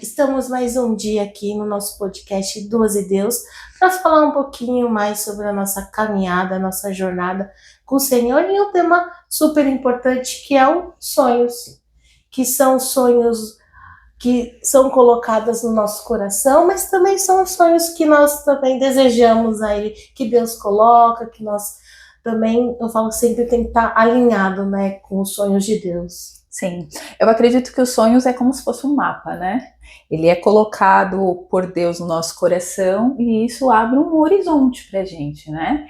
Estamos mais um dia aqui no nosso podcast Duas e Deus para falar um pouquinho mais sobre a nossa caminhada, a nossa jornada com o Senhor e um tema super importante que é os sonhos, que são sonhos que são colocados no nosso coração, mas também são os sonhos que nós também desejamos aí, que Deus coloca, que nós também, eu falo sempre, tem que estar alinhado, né, com os sonhos de Deus. Sim, eu acredito que os sonhos é como se fosse um mapa, né? Ele é colocado por Deus no nosso coração e isso abre um horizonte pra gente, né?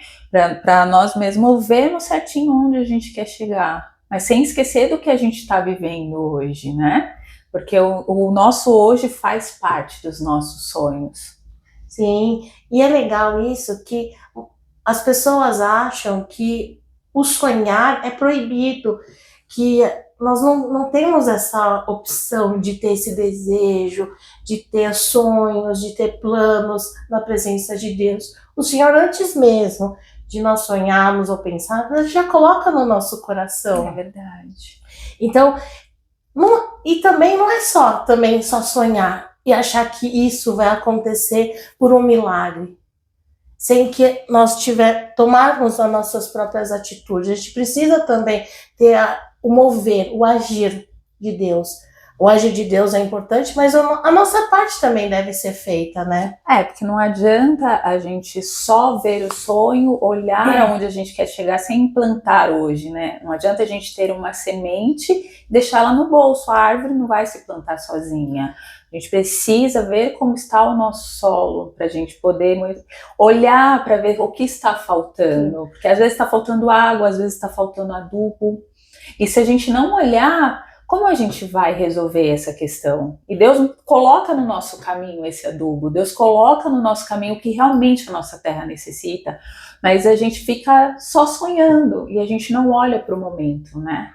Para nós mesmos vermos certinho onde a gente quer chegar, mas sem esquecer do que a gente está vivendo hoje, né? Porque o nosso hoje faz parte dos nossos sonhos. Sim, e é legal isso que as pessoas acham que o sonhar é proibido, que nós não temos essa opção de ter esse desejo, de ter sonhos, de ter planos na presença de Deus. O Senhor, antes mesmo de nós sonharmos ou pensarmos, já coloca no nosso coração. É verdade. Então, e também não é só sonhar e achar que isso vai acontecer por um milagre, sem que nós tomarmos as nossas próprias atitudes. A gente precisa também ter o mover, o agir de Deus. O agir de Deus é importante, mas a nossa parte também deve ser feita, né? Porque não adianta a gente só ver o sonho, olhar aonde a gente quer chegar sem implantar hoje, né? Não adianta a gente ter uma semente e deixar ela no bolso, a árvore não vai se plantar sozinha. A gente precisa ver como está o nosso solo, para a gente poder olhar para ver o que está faltando. Porque às vezes está faltando água, às vezes está faltando adubo. E se a gente não olhar, como a gente vai resolver essa questão? E Deus coloca no nosso caminho esse adubo, Deus coloca no nosso caminho o que realmente a nossa terra necessita, mas a gente fica só sonhando e a gente não olha para o momento, né?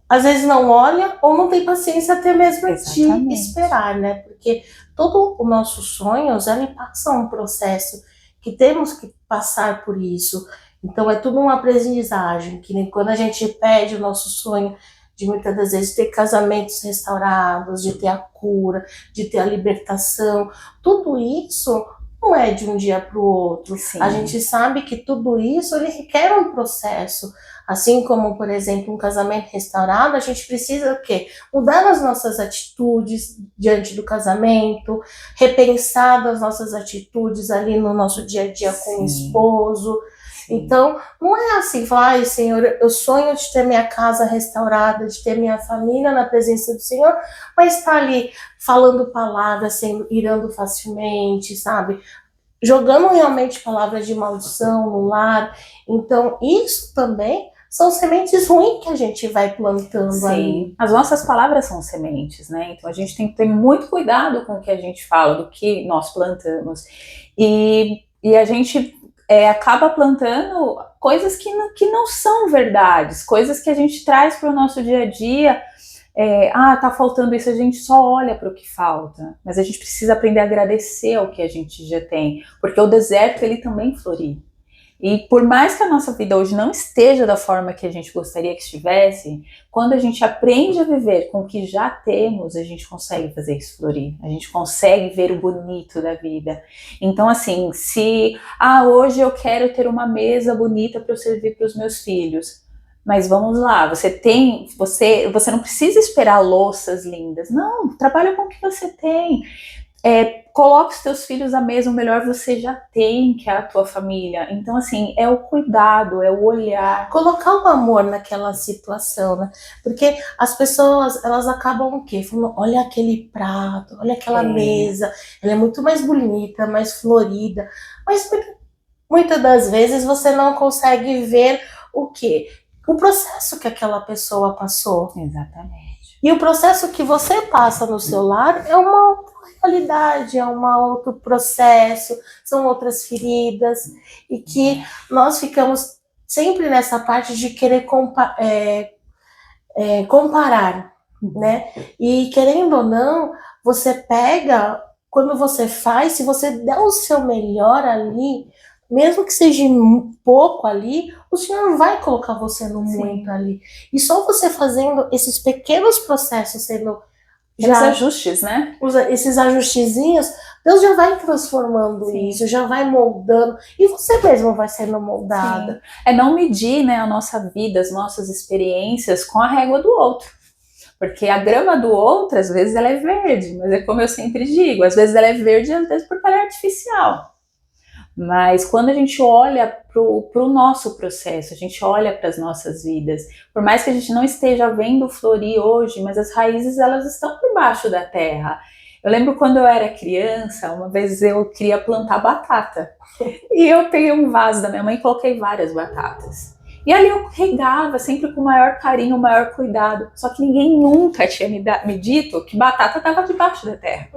Às vezes não olha ou não tem paciência até mesmo Exatamente. de esperar, né? Porque todo o nosso sonhos, ele passa um processo que temos que passar por isso. Então é tudo uma aprendizagem, que quando a gente pede o nosso sonho, de muitas das vezes ter casamentos restaurados, de ter a cura, de ter a libertação, tudo isso não é de um dia para o outro. Sim. A gente sabe que tudo isso ele requer um processo. Assim como, por exemplo, um casamento restaurado, a gente precisa o quê? Mudar as nossas atitudes diante do casamento, repensar as nossas atitudes ali no nosso dia a dia com o esposo. Então, não é assim, falar, ai, Senhor, eu sonho de ter minha casa restaurada, de ter minha família na presença do Senhor, mas está ali falando palavras, irando facilmente, sabe? Jogando realmente palavras de maldição no lar. Então, isso também são sementes ruins que a gente vai plantando ali. As nossas palavras são sementes, né? Então a gente tem que ter muito cuidado com o que a gente fala, do que nós plantamos. E a gente acaba plantando coisas que não são verdades, coisas que a gente traz para o nosso dia a dia. Tá faltando isso, a gente só olha para o que falta, mas a gente precisa aprender a agradecer ao que a gente já tem, porque o deserto ele também floriu. E por mais que a nossa vida hoje não esteja da forma que a gente gostaria que estivesse, quando a gente aprende a viver com o que já temos, a gente consegue fazer isso florir, a gente consegue ver o bonito da vida. Então assim, se hoje eu quero ter uma mesa bonita para eu servir para os meus filhos, mas vamos lá, você não precisa esperar louças lindas, não, trabalha com o que você tem. Coloque os teus filhos à mesa, o melhor você já tem, que é a tua família. Então, assim, é o cuidado, é o olhar. Colocar o amor naquela situação, né? Porque as pessoas, elas acabam o quê? Falando, olha aquele prato, olha aquela mesa, ela é muito mais bonita, mais florida. Mas muitas das vezes você não consegue ver o quê? O processo que aquela pessoa passou. Exatamente. E o processo que você passa no seu lar é uma outra realidade, é um outro processo, são outras feridas, e que nós ficamos sempre nessa parte de querer comparar, né? E querendo ou não, você pega, quando você faz, se você der o seu melhor ali, mesmo que seja pouco ali, o Senhor vai colocar você no muito ali. E só você fazendo esses pequenos processos sendo Os ajustes, né? Esses ajustezinhos, Deus já vai transformando isso, já vai moldando, e você mesmo vai sendo moldada. Sim. É não medir, né, a nossa vida, as nossas experiências com a régua do outro. Porque a grama do outro, às vezes, ela é verde, mas é como eu sempre digo, às vezes ela é verde, às vezes porque ela é artificial. Mas quando a gente olha para o nosso processo, a gente olha para as nossas vidas, por mais que a gente não esteja vendo florir hoje, mas as raízes elas estão por baixo da terra. Eu lembro quando eu era criança, uma vez eu queria plantar batata. E eu peguei um vaso da minha mãe e coloquei várias batatas. E ali eu regava sempre com o maior carinho, o maior cuidado. Só que ninguém nunca tinha me dito que batata estava debaixo da terra.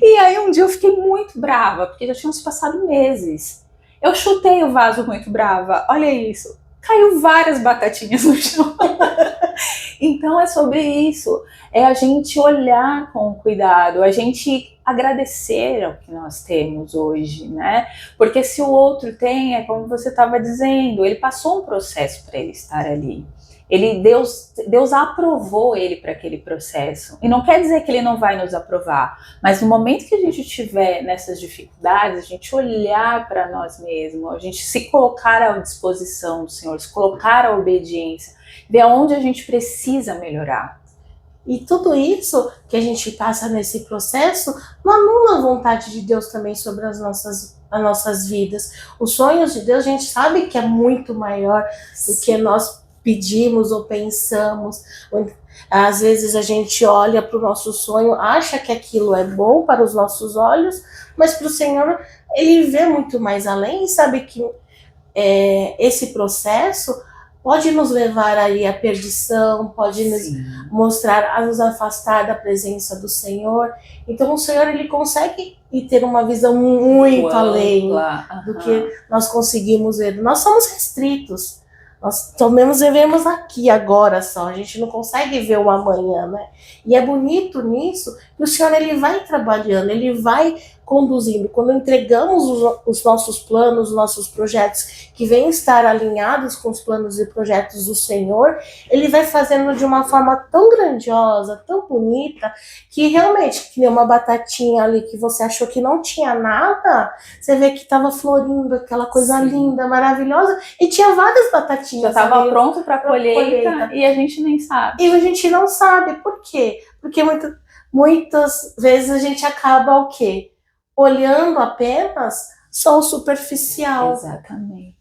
E aí um dia eu fiquei muito brava, porque já tinham se passado meses. Eu chutei o vaso muito brava, olha isso. Caiu várias batatinhas no chão. Então é sobre isso. É a gente olhar com cuidado, a gente agradecer ao que nós temos hoje, né? Porque se o outro tem, é como você estava dizendo, ele passou um processo para ele estar ali. Deus aprovou ele para aquele processo. E não quer dizer que ele não vai nos aprovar, mas no momento que a gente estiver nessas dificuldades, a gente olhar para nós mesmos, a gente se colocar à disposição do Senhor, se colocar à obediência, ver aonde a gente precisa melhorar. E tudo isso que a gente passa nesse processo não anula a vontade de Deus também sobre as nossas vidas. Os sonhos de Deus, a gente sabe que é muito maior do que nós pedimos ou pensamos. Às vezes a gente olha para o nosso sonho, acha que aquilo é bom para os nossos olhos, mas para o Senhor, Ele vê muito mais além e sabe que esse processo pode nos levar aí à perdição, pode nos mostrar, a nos afastar da presença do Senhor. Então o Senhor, ele consegue ter uma visão muito além do que nós conseguimos ver. Nós somos restritos. Nós vivemos aqui, agora só. A gente não consegue ver o amanhã, né? E é bonito nisso que o Senhor, ele vai trabalhando, ele vai conduzindo. Quando entregamos os nossos planos, os nossos projetos, que vêm estar alinhados com os planos e projetos do Senhor, ele vai fazendo de uma forma tão grandiosa, tão bonita, que realmente, que nem uma batatinha ali que você achou que não tinha nada, você vê que estava florindo, aquela coisa linda, maravilhosa, e tinha várias batatinhas. Já estava pronto para colheita e a gente nem sabe. E a gente não sabe. Por quê? Porque muitas vezes a gente acaba o quê? Olhando apenas só o superficial. Exatamente.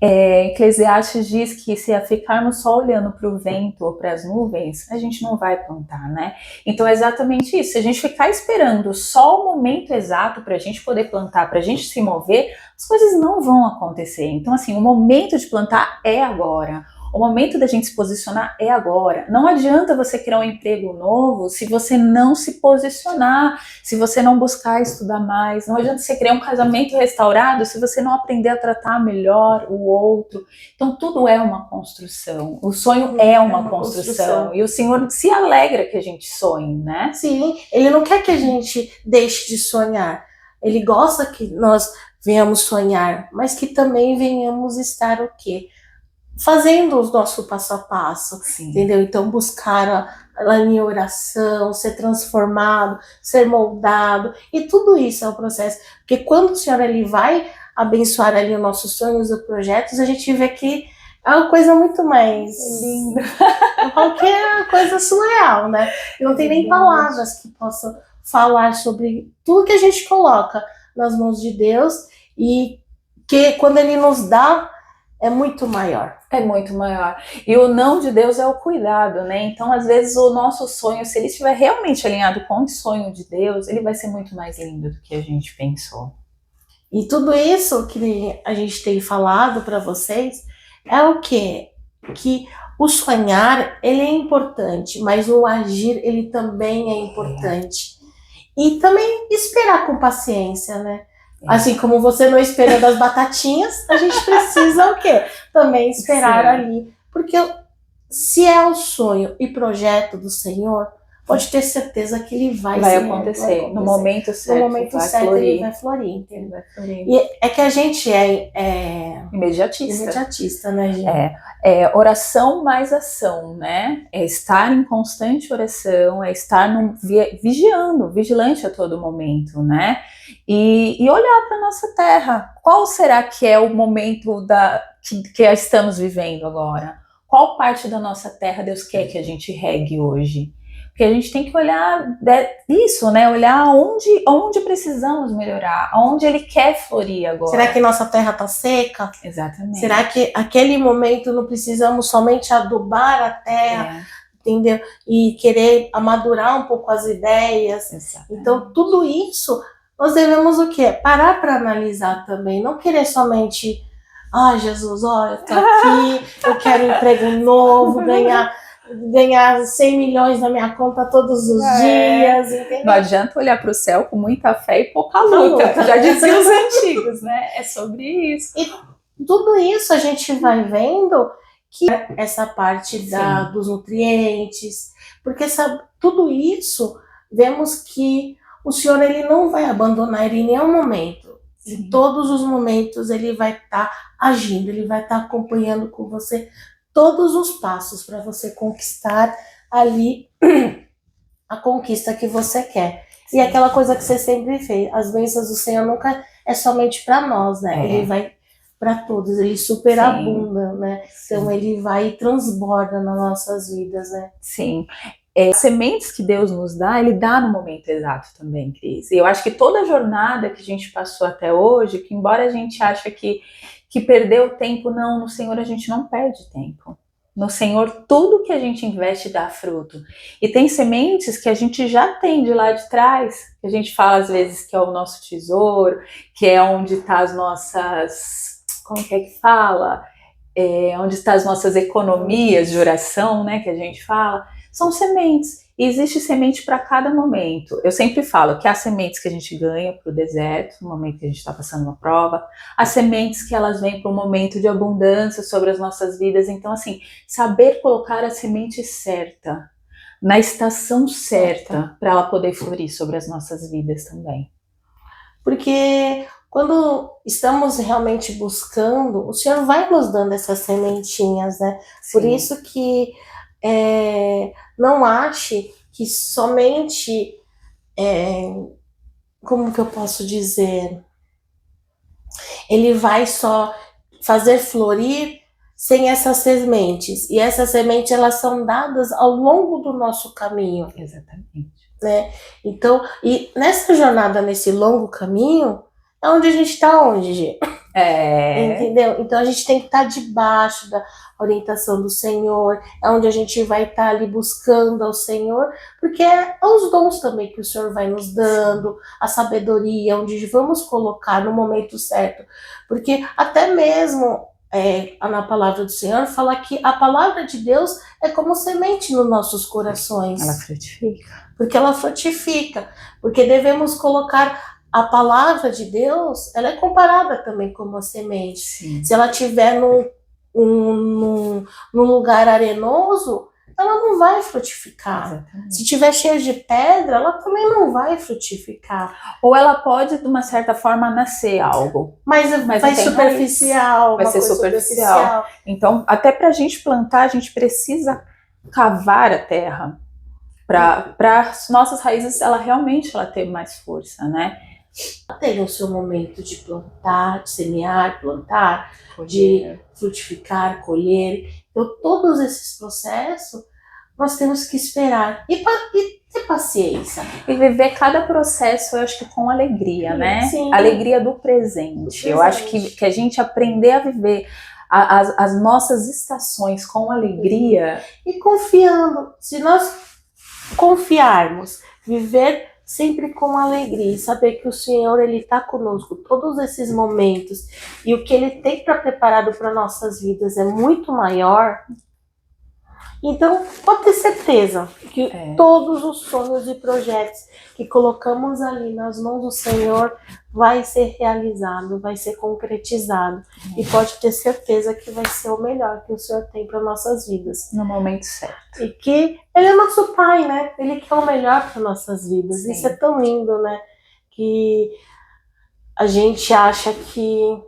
Eclesiastes diz que se ficarmos só olhando para o vento ou para as nuvens, a gente não vai plantar, né? Então é exatamente isso. Se a gente ficar esperando só o momento exato para a gente poder plantar, para a gente se mover, as coisas não vão acontecer. Então, assim, o momento de plantar é agora. O momento da gente se posicionar é agora. Não adianta você criar um emprego novo se você não se posicionar, se você não buscar estudar mais. Não adianta você criar um casamento restaurado se você não aprender a tratar melhor o outro. Então tudo é uma construção. O sonho é uma construção. E o Senhor se alegra que a gente sonhe, né? Sim, Ele não quer que a gente deixe de sonhar. Ele gosta que nós venhamos sonhar, mas que também venhamos estar o quê? Fazendo o nosso passo a passo, entendeu? Então buscar em oração, ser transformado, ser moldado, e tudo isso é o processo, porque quando o Senhor, ele vai abençoar ali os nossos sonhos e projetos, a gente vê que é uma coisa muito mais linda, qualquer coisa surreal, né? Não tem nem palavras que possam falar sobre tudo que a gente coloca nas mãos de Deus, e que quando ele nos dá, é muito maior. É muito maior. E o não de Deus é o cuidado, né? Então, às vezes, o nosso sonho, se ele estiver realmente alinhado com o sonho de Deus, ele vai ser muito mais lindo do que a gente pensou. E tudo isso que a gente tem falado para vocês é o quê? Que o sonhar, ele é importante, mas o agir, ele também é importante. E também esperar com paciência, né? Assim como você não espera das batatinhas, a gente precisa o quê? Também esperar ali. Porque se é o sonho e projeto do Senhor, pode ter certeza que ele vai acontecer. No momento certo, no momento certo florir. ele vai florir, entendeu? Ele vai florir. E é que a gente é imediatista, né, gente? Oração mais ação, né? É estar em constante oração, é estar vigilante a todo momento, né? E olhar para nossa terra. Qual será que é o momento que estamos vivendo agora? Qual parte da nossa terra Deus quer que a gente regue hoje? Porque a gente tem que olhar isso, né? Olhar onde precisamos melhorar, onde Ele quer florir agora. Será que nossa terra está seca? Exatamente. Será que aquele momento não precisamos somente adubar a terra, entendeu? E querer amadurar um pouco as ideias? Exatamente. Então, tudo isso, nós devemos o quê? Parar para analisar também, não querer somente... Jesus, eu tô aqui, eu quero um emprego novo, ganhar 100 milhões na minha conta todos os dias, entendeu? Não adianta olhar para o céu com muita fé e pouca luta, já diziam os antigos, né? É sobre isso. E tudo isso a gente vai vendo que essa parte dos nutrientes, porque tudo isso, vemos que o Senhor ele não vai abandonar ele em nenhum momento. Em todos os momentos ele vai estar agindo, ele vai estar acompanhando com você todos os passos para você conquistar ali a conquista que você quer. E aquela coisa que você sempre fez, as bênçãos do Senhor nunca é somente para nós, né? Ele vai para todos, ele superabunda, né? Então ele vai e transborda nas nossas vidas, né? Sim. As sementes que Deus nos dá, Ele dá no momento exato também, Cris. E eu acho que toda a jornada que a gente passou até hoje, que embora a gente ache que perdeu tempo, não, no Senhor a gente não perde tempo. No Senhor, tudo que a gente investe dá fruto. E tem sementes que a gente já tem de lá de trás, que a gente fala às vezes que é o nosso tesouro, que é onde está as nossas... Como que é que fala? Onde estão as nossas economias de oração, né, que a gente fala. São sementes, e existe semente para cada momento. Eu sempre falo que há sementes que a gente ganha para o deserto, no momento que a gente está passando uma prova, há sementes que elas vêm para um momento de abundância sobre as nossas vidas. Então, assim, saber colocar a semente certa, na estação certa, para ela poder florir sobre as nossas vidas também. Porque quando estamos realmente buscando, o Senhor vai nos dando essas sementinhas, né? Por isso que não ache que somente, como que eu posso dizer, ele vai só fazer florir sem essas sementes. E essas sementes, elas são dadas ao longo do nosso caminho. Exatamente. Né? Então, e nessa jornada, nesse longo caminho, é onde a gente está hoje, gente. Entendeu? Então a gente tem que estar debaixo da orientação do Senhor, é onde a gente vai estar ali buscando ao Senhor, porque é os dons também que o Senhor vai nos dando, a sabedoria, onde vamos colocar no momento certo, porque até mesmo na palavra do Senhor fala que a palavra de Deus é como semente nos nossos corações. Ela frutifica. Porque ela frutifica, porque devemos colocar a palavra de Deus, ela é comparada também como a semente. Sim. Se ela estiver num lugar arenoso, ela não vai frutificar. Exatamente. Se estiver cheia de pedra, ela também não vai frutificar. Ou ela pode, de uma certa forma, nascer algo. Mas vai superficial. Vai ser superficial. Então, até para a gente plantar, a gente precisa cavar a terra. Para as nossas raízes, ela ter mais força, né? Tem o seu momento de plantar, de semear, plantar, de frutificar, colher. Então, todos esses processos, nós temos que esperar e ter paciência. E viver cada processo, eu acho que com alegria, né? Sim. Alegria do presente. Eu acho que a gente aprender a viver as nossas estações com alegria. E confiando. Se nós confiarmos, viver sempre com alegria, saber que o Senhor ele está conosco todos esses momentos e o que ele tem preparado para nossas vidas é muito maior. Então, pode ter certeza que todos os sonhos e projetos que colocamos ali nas mãos do Senhor vai ser realizado, vai ser concretizado. E pode ter certeza que vai ser o melhor que o Senhor tem para nossas vidas. No momento certo. E que Ele é nosso Pai, né? Ele quer o melhor para nossas vidas. Sim. Isso é tão lindo, né? Que a gente acha que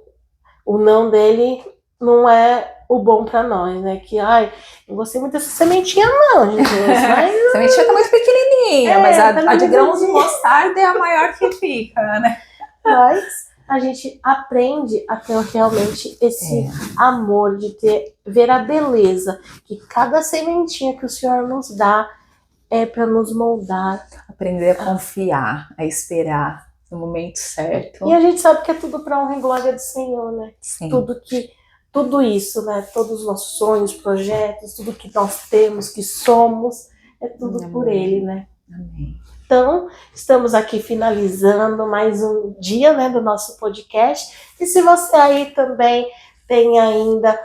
o não dele não é o bom para nós, né? Que, eu gostei muito dessa sementinha não, Jesus. Mas... a sementinha tá muito pequenininha, mas a de grãos de mostarda é a maior que fica, né? Mas a gente aprende a ter realmente esse amor de ver a beleza, que cada sementinha que o Senhor nos dá é para nos moldar. Aprender a confiar, a esperar no momento certo. E a gente sabe que é tudo para honra e glória do Senhor, né? Sim. Tudo isso, né? Todos os nossos sonhos, projetos, tudo que nós temos, que somos, é tudo Amém. por Ele, né? Amém. Então, estamos aqui finalizando mais um dia, né, do nosso podcast. E se você aí também tem ainda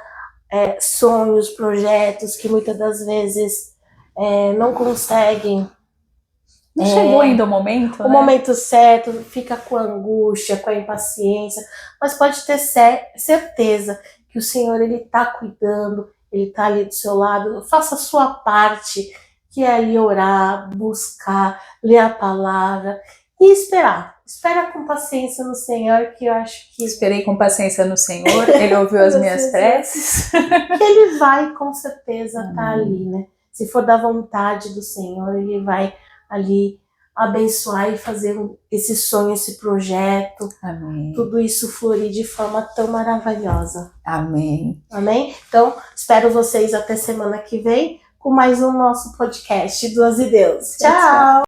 sonhos, projetos que muitas das vezes não conseguem. Não chegou ainda o momento, o momento certo, fica com a angústia, com a impaciência, mas pode ter certeza que o Senhor, Ele está cuidando, Ele está ali do seu lado. Faça a sua parte, que é ali orar, buscar, ler a palavra e esperar. Espera com paciência no Senhor, que eu acho que... Esperei com paciência no Senhor, Ele ouviu as minhas preces. Ele vai com certeza estar ali, né? Se for da vontade do Senhor, Ele vai ali abençoar e fazer esse sonho, esse projeto. Amém. Tudo isso florir de forma tão maravilhosa. Amém. Amém? Então, espero vocês até semana que vem com mais um nosso podcast. Duas e Deus. Tchau!